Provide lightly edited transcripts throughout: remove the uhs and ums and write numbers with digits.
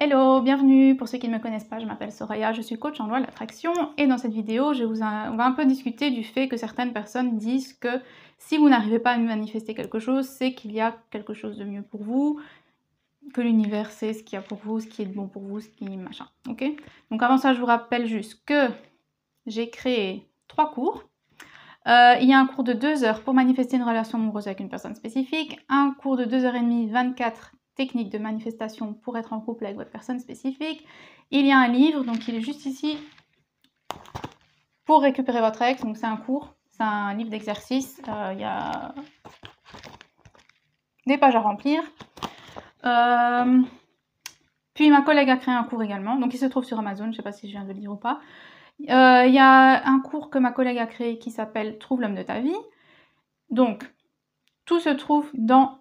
Hello, bienvenue. Pour ceux qui ne me connaissent pas, je m'appelle Soraya, je suis coach en loi de l'attraction et dans cette vidéo, on va un peu discuter du fait que certaines personnes disent que si vous n'arrivez pas à manifester quelque chose, c'est qu'il y a quelque chose de mieux pour vous, que l'univers sait ce qu'il y a pour vous, ce qui est bon pour vous, ce qui est machin, ok? Donc avant ça, je vous rappelle juste que j'ai créé 3 cours. Il y a un cours de 2 heures pour manifester une relation amoureuse avec une personne spécifique, un cours de 2h30, 24 techniques de manifestation pour être en couple avec votre personne spécifique. Il y a un livre, donc il est juste ici, pour récupérer votre ex, donc c'est un cours, c'est un livre d'exercice, il y a des pages à remplir. Puis ma collègue a créé un cours également, donc il se trouve sur Amazon, je ne sais pas si je viens de le dire ou pas. Il y a un cours que ma collègue a créé qui s'appelle « Trouve l'homme de ta vie ». Donc, tout se trouve dans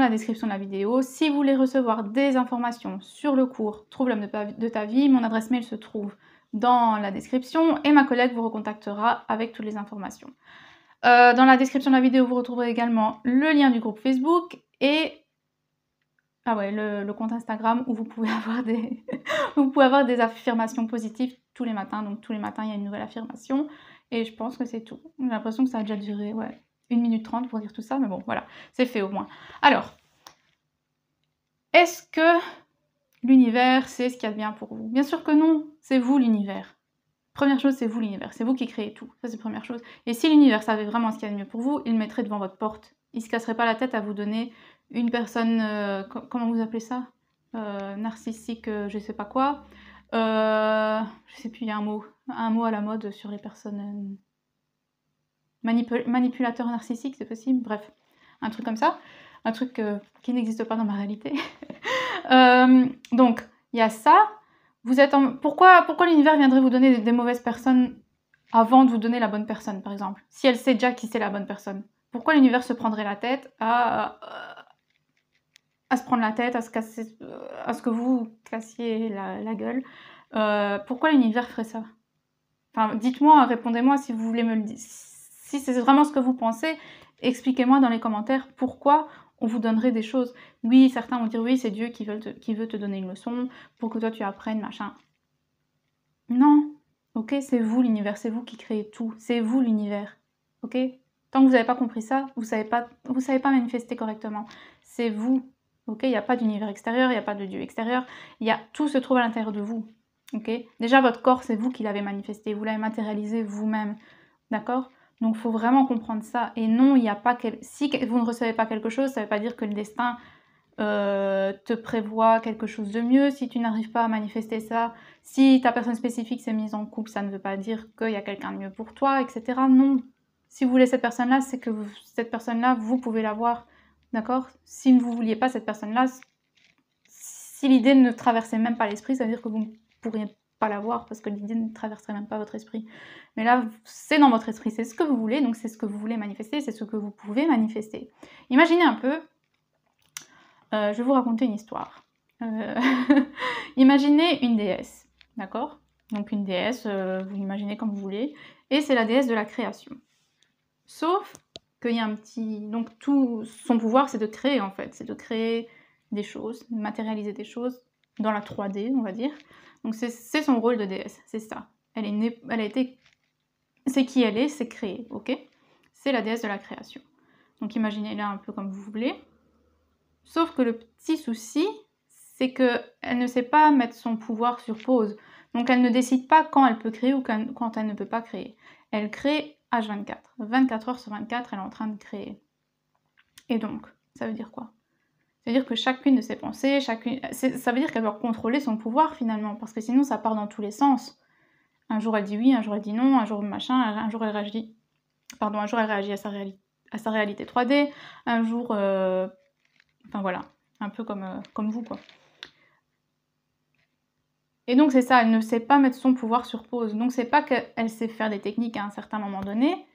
la description de la vidéo. Si vous voulez recevoir des informations sur le cours « Trouve l'homme de ta vie », mon adresse mail se trouve dans la description et ma collègue vous recontactera avec toutes les informations. Dans la description de la vidéo, vous retrouverez également le lien du groupe Facebook et le compte Instagram où vous pouvez avoir des, vous pouvez avoir des affirmations positives tous les matins. Donc tous les matins, il y a une nouvelle affirmation. Et je pense que c'est tout. J'ai l'impression que ça a déjà duré 1 minute 30 pour dire tout ça. Mais bon, voilà, c'est fait au moins. Alors, est-ce que l'univers sait ce qu'il y a de bien pour vous? Bien sûr que non, c'est vous l'univers. Première chose, c'est vous l'univers. C'est vous qui créez tout. Ça, c'est la première chose. Et si l'univers savait vraiment ce qu'il y a de mieux pour vous, il le mettrait devant votre porte. Il ne se casserait pas la tête à vous donner une personne, comment vous appelez ça, narcissique, je sais pas quoi. Je sais plus, il y a un mot à la mode sur les personnes manipulateurs narcissiques, c'est possible. Bref, un truc comme ça, un truc qui n'existe pas dans ma réalité. Donc, il y a ça. Vous êtes pourquoi l'univers viendrait vous donner des mauvaises personnes avant de vous donner la bonne personne, par exemple? Si elle sait déjà qui c'est la bonne personne. Pourquoi l'univers se prendrait la tête à se prendre la tête, à se casser, à ce que vous cassiez la gueule? Pourquoi l'univers ferait ça? Enfin, dites-moi, répondez-moi si vous voulez me le dire. Si c'est vraiment ce que vous pensez, expliquez-moi dans les commentaires pourquoi on vous donnerait des choses. Oui, certains vont dire oui, c'est Dieu qui veut te donner une leçon pour que toi tu apprennes, machin. Non, ok, c'est vous l'univers, c'est vous qui créez tout, c'est vous l'univers, ok? Tant que vous n'avez pas compris ça, vous savez pas manifester correctement. C'est vous, ok? Il n'y a pas d'univers extérieur, il n'y a pas de Dieu extérieur, tout se trouve à l'intérieur de vous, ok? Déjà, votre corps, c'est vous qui l'avez manifesté, vous l'avez matérialisé vous-même, d'accord? Donc, il faut vraiment comprendre ça. Et non, il n'y a pas... Si vous ne recevez pas quelque chose, ça ne veut pas dire que le destin te prévoit quelque chose de mieux. Si tu n'arrives pas à manifester ça, si ta personne spécifique s'est mise en couple, ça ne veut pas dire qu'il y a quelqu'un de mieux pour toi, etc. Non. Si vous voulez cette personne-là, c'est que cette personne-là, vous pouvez l'avoir, d'accord? Si vous ne vouliez pas cette personne-là, si l'idée ne traversait même pas l'esprit, ça veut dire que vous ne pourriez pas l'avoir parce que l'idée ne traverserait même pas votre esprit. Mais là, c'est dans votre esprit, c'est ce que vous voulez, donc c'est ce que vous voulez manifester, c'est ce que vous pouvez manifester. Imaginez un peu, je vais vous raconter une histoire. Imaginez une déesse, d'accord? Donc une déesse, vous l'imaginez comme vous voulez, et c'est la déesse de la création. Sauf qu'il y a un petit... Donc tout son pouvoir, c'est de créer en fait, c'est de créer des choses, de matérialiser des choses dans la 3D, on va dire. Donc c'est son rôle de déesse, c'est ça. Elle est née, elle a été... C'est qui elle est, c'est créer, ok? C'est la déesse de la création. Donc imaginez-la un peu comme vous voulez. Sauf que le petit souci, c'est qu'elle ne sait pas mettre son pouvoir sur pause. Donc elle ne décide pas quand elle peut créer ou quand elle ne peut pas créer. Elle crée H24. 24 heures sur 24, elle est en train de créer. Et donc, ça veut dire quoi? Ça veut dire que chacune de ses pensées, ça veut dire qu'elle doit contrôler son pouvoir finalement, parce que sinon ça part dans tous les sens. Un jour elle dit oui, un jour elle dit non, un jour machin, un jour elle réagit, à sa réalité 3D, un jour... Enfin voilà, un peu comme vous quoi. Et donc c'est ça, elle ne sait pas mettre son pouvoir sur pause. Donc c'est pas qu'elle sait faire des techniques à un certain moment donné,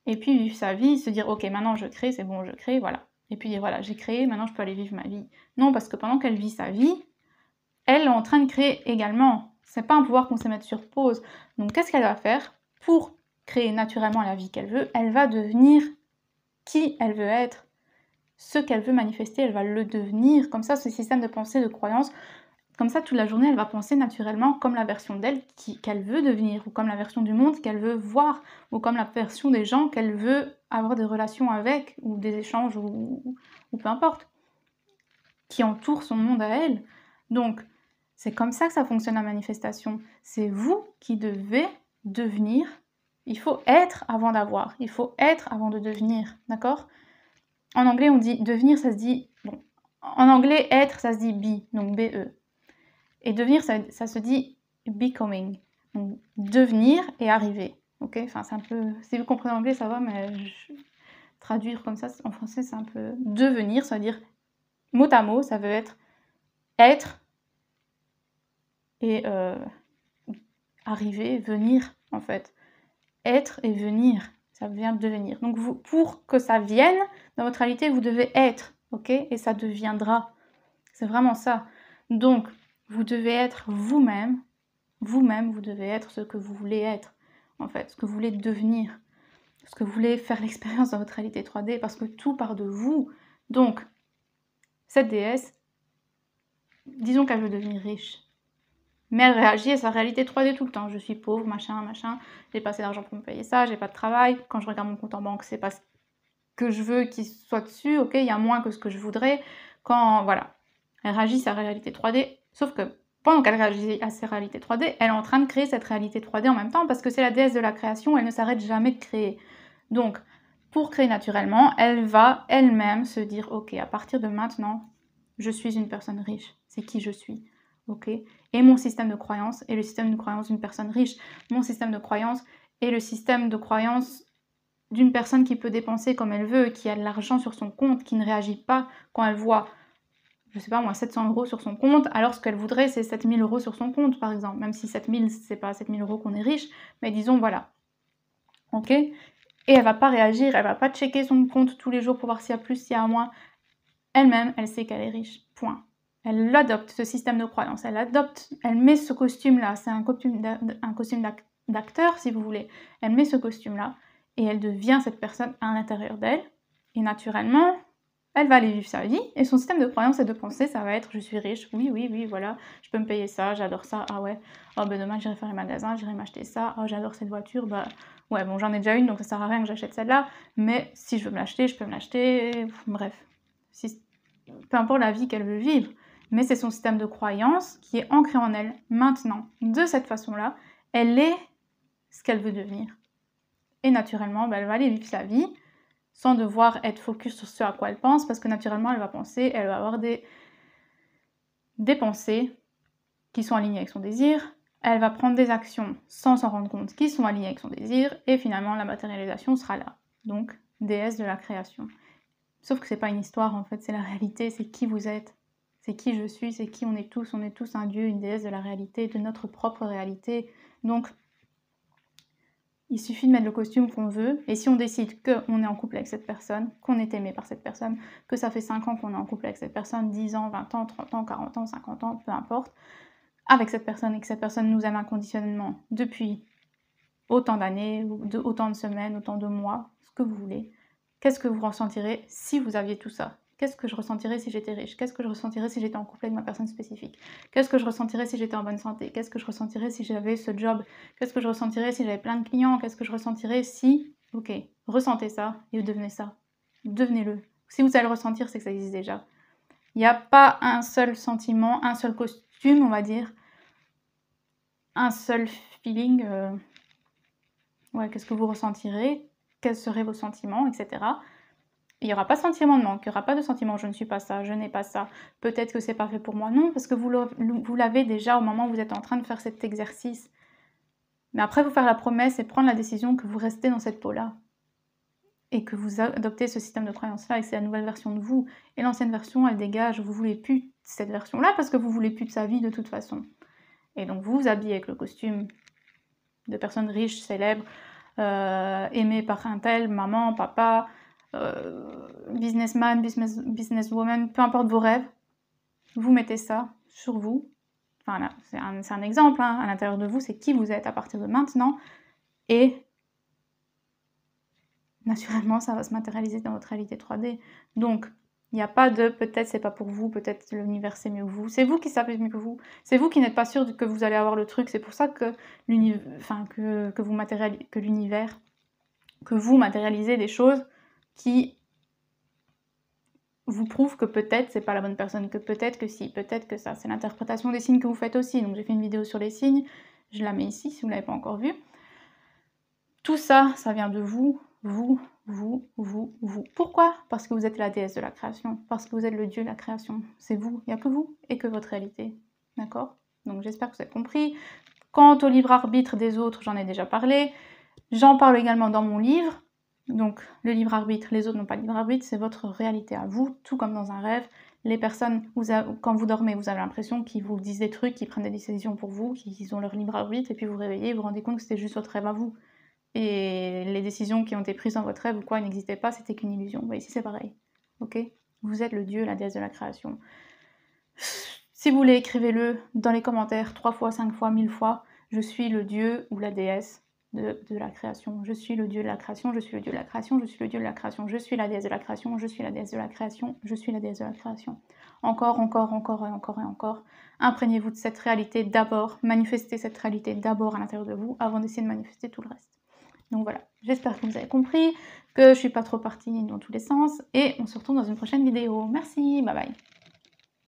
et puis vivre sa vie, se dire ok maintenant je crée, c'est bon je crée, voilà. Et puis voilà, j'ai créé, maintenant je peux aller vivre ma vie. Non, parce que pendant qu'elle vit sa vie, elle est en train de créer également. C'est pas un pouvoir qu'on sait mettre sur pause. Donc qu'est-ce qu'elle va faire pour créer naturellement la vie qu'elle veut? Elle va devenir qui elle veut être. Ce qu'elle veut manifester, elle va le devenir. Comme ça, ce système de pensée, de croyance Comme ça, toute la journée, elle va penser naturellement comme la version d'elle qu'elle veut devenir, ou comme la version du monde qu'elle veut voir, ou comme la version des gens qu'elle veut avoir des relations avec, ou des échanges, ou peu importe, qui entourent son monde à elle. Donc, c'est comme ça que ça fonctionne la manifestation. C'est vous qui devez devenir. Il faut être avant d'avoir. Il faut être avant de devenir, d'accord? En anglais, on dit devenir, ça se dit... Bon, en anglais, être, ça se dit be, donc B-E. Et devenir, ça se dit becoming. Donc, devenir et arriver. Ok, enfin, c'est un peu... Si vous comprenez l'anglais, ça va, mais traduire comme ça, en français, c'est un peu... Devenir, ça veut dire, mot à mot, ça veut être et arriver, venir, en fait. Être et venir, ça vient de devenir. Donc, vous, pour que ça vienne dans votre réalité, vous devez être, ok? Et ça deviendra. C'est vraiment ça. Donc, vous devez être vous-même. Vous-même, vous devez être ce que vous voulez être, en fait, ce que vous voulez devenir, ce que vous voulez faire l'expérience dans votre réalité 3D, parce que tout part de vous. Donc, cette déesse, disons qu'elle veut devenir riche, mais elle réagit à sa réalité 3D tout le temps. Je suis pauvre, machin, j'ai pas assez d'argent pour me payer ça, j'ai pas de travail, quand je regarde mon compte en banque, c'est pas ce que je veux qu'il soit dessus, ok, il y a moins que ce que je voudrais, voilà. Elle réagit à sa réalité 3D, sauf que pendant qu'elle réagit à sa réalité 3D, elle est en train de créer cette réalité 3D en même temps, parce que c'est la déesse de la création, elle ne s'arrête jamais de créer. Donc, pour créer naturellement, elle va elle-même se dire, ok, à partir de maintenant, je suis une personne riche, c'est qui je suis, ok? Et mon système de croyance est le système de croyance d'une personne riche. Mon système de croyance est le système de croyance d'une personne qui peut dépenser comme elle veut, qui a de l'argent sur son compte, qui ne réagit pas quand elle voit, je sais pas moi, 700 € sur son compte, alors ce qu'elle voudrait, c'est 7000 € sur son compte, par exemple. Même si 7000, c'est pas 7000 € qu'on est riche, mais disons, voilà. Ok? Et elle va pas réagir, elle va pas checker son compte tous les jours pour voir s'il y a plus, s'il y a moins. Elle-même, elle sait qu'elle est riche. Point. Elle adopte ce système de croyance. Elle met ce costume-là. C'est un costume d'acteur, si vous voulez. Elle met ce costume-là et elle devient cette personne à l'intérieur d'elle. Et naturellement, elle va aller vivre sa vie. Et son système de croyance et de pensée, ça va être je suis riche, oui, voilà, je peux me payer ça, j'adore ça, ah ouais, oh ben demain j'irai faire les magasins, j'irai m'acheter ça, oh j'adore cette voiture, bah ouais, bon j'en ai déjà une donc ça sert à rien que j'achète celle-là, mais si je veux me l'acheter, je peux me l'acheter, bref. Peu importe la vie qu'elle veut vivre, mais c'est son système de croyance qui est ancré en elle maintenant. De cette façon-là, elle est ce qu'elle veut devenir. Et naturellement, elle va aller vivre sa vie sans devoir être focus sur ce à quoi elle pense, parce que naturellement, elle va penser, elle va avoir des pensées qui sont alignées avec son désir, elle va prendre des actions sans s'en rendre compte qui sont alignées avec son désir, et finalement, la matérialisation sera là. Donc, déesse de la création. Sauf que c'est pas une histoire en fait, c'est la réalité, c'est qui vous êtes, c'est qui je suis, c'est qui on est tous un dieu, une déesse de la réalité, de notre propre réalité. Donc, il suffit de mettre le costume qu'on veut, et si on décide qu'on est en couple avec cette personne, qu'on est aimé par cette personne, que ça fait 5 ans qu'on est en couple avec cette personne, 10 ans, 20 ans, 30 ans, 40 ans, 50 ans, peu importe, avec cette personne et que cette personne nous aime inconditionnellement depuis autant d'années, autant de semaines, autant de mois, ce que vous voulez. Qu'est-ce que vous ressentirez si vous aviez tout ça? Qu'est-ce que je ressentirais si j'étais riche? Qu'est-ce que je ressentirais si j'étais en couple avec ma personne spécifique? Qu'est-ce que je ressentirais si j'étais en bonne santé? Qu'est-ce que je ressentirais si j'avais ce job? Qu'est-ce que je ressentirais si j'avais plein de clients? Qu'est-ce que je ressentirais si... Ok, ressentez ça et devenez ça. Devenez-le. Si vous allez le ressentir, c'est que ça existe déjà. Il n'y a pas un seul sentiment, un seul costume, on va dire, un seul feeling. Ouais, qu'est-ce que vous ressentirez? Quels seraient vos sentiments, etc. Il n'y aura pas de sentiment de manque, il n'y aura pas de sentiment je ne suis pas ça, je n'ai pas ça, peut-être que c'est pas fait pour moi. Non, parce que vous l'avez déjà au moment où vous êtes en train de faire cet exercice. Mais après, vous faire la promesse et prendre la décision que vous restez dans cette peau-là. Et que vous adoptez ce système de croyance-là et que c'est la nouvelle version de vous. Et l'ancienne version, elle dégage, vous voulez plus de cette version-là parce que vous voulez plus de sa vie de toute façon. Et donc vous vous habillez avec le costume de personnes riches, célèbres, aimées par un tel, maman, papa, businessman, businesswoman, peu importe vos rêves, vous mettez ça sur vous. Enfin là, c'est un exemple, hein, à l'intérieur de vous, c'est qui vous êtes à partir de maintenant. Et naturellement, ça va se matérialiser dans votre réalité 3D. Donc, Il n'y a pas de peut-être c'est pas pour vous, peut-être l'univers c'est mieux que vous. C'est vous qui savez mieux que vous. C'est vous qui n'êtes pas sûr que vous allez avoir le truc. C'est pour ça que l'univers, que vous matérialisez des choses qui vous prouvent que peut-être c'est pas la bonne personne, que peut-être que si, peut-être que ça. C'est l'interprétation des signes que vous faites aussi. Donc j'ai fait une vidéo sur les signes, je la mets ici si vous ne l'avez pas encore vue. Tout ça, ça vient de vous. Pourquoi? Parce que vous êtes la déesse de la création, parce que vous êtes le dieu de la création. C'est vous, il n'y a que vous et que votre réalité. D'accord? Donc j'espère que vous avez compris. Quant au libre arbitre des autres, j'en ai déjà parlé. J'en parle également dans mon livre. Donc le libre arbitre, les autres n'ont pas de libre arbitre, c'est votre réalité à vous, tout comme dans un rêve. Les personnes, quand vous dormez, vous avez l'impression qu'ils vous disent des trucs, qu'ils prennent des décisions pour vous, qu'ils ont leur libre arbitre, et puis vous vous réveillez et vous vous rendez compte que c'était juste votre rêve à vous. Et les décisions qui ont été prises dans votre rêve ou quoi n'existaient pas, c'était qu'une illusion. Bah, ici c'est pareil. Ok? Vous êtes le dieu, la déesse de la création. Si vous voulez, écrivez-le dans les commentaires 3 fois, 5 fois, 1000 fois. Je suis le dieu ou la déesse de la création. Je suis le dieu de la création, je suis le dieu de la création, je suis le dieu de la création, je suis la déesse de la création, je suis la déesse de la création, je suis la déesse de la création. Encore, encore, encore et encore et encore. Imprégnez-vous de cette réalité d'abord, manifestez cette réalité d'abord à l'intérieur de vous avant d'essayer de manifester tout le reste. Donc voilà, j'espère que vous avez compris, que je suis pas trop partie dans tous les sens, et on se retrouve dans une prochaine vidéo. Merci, bye bye.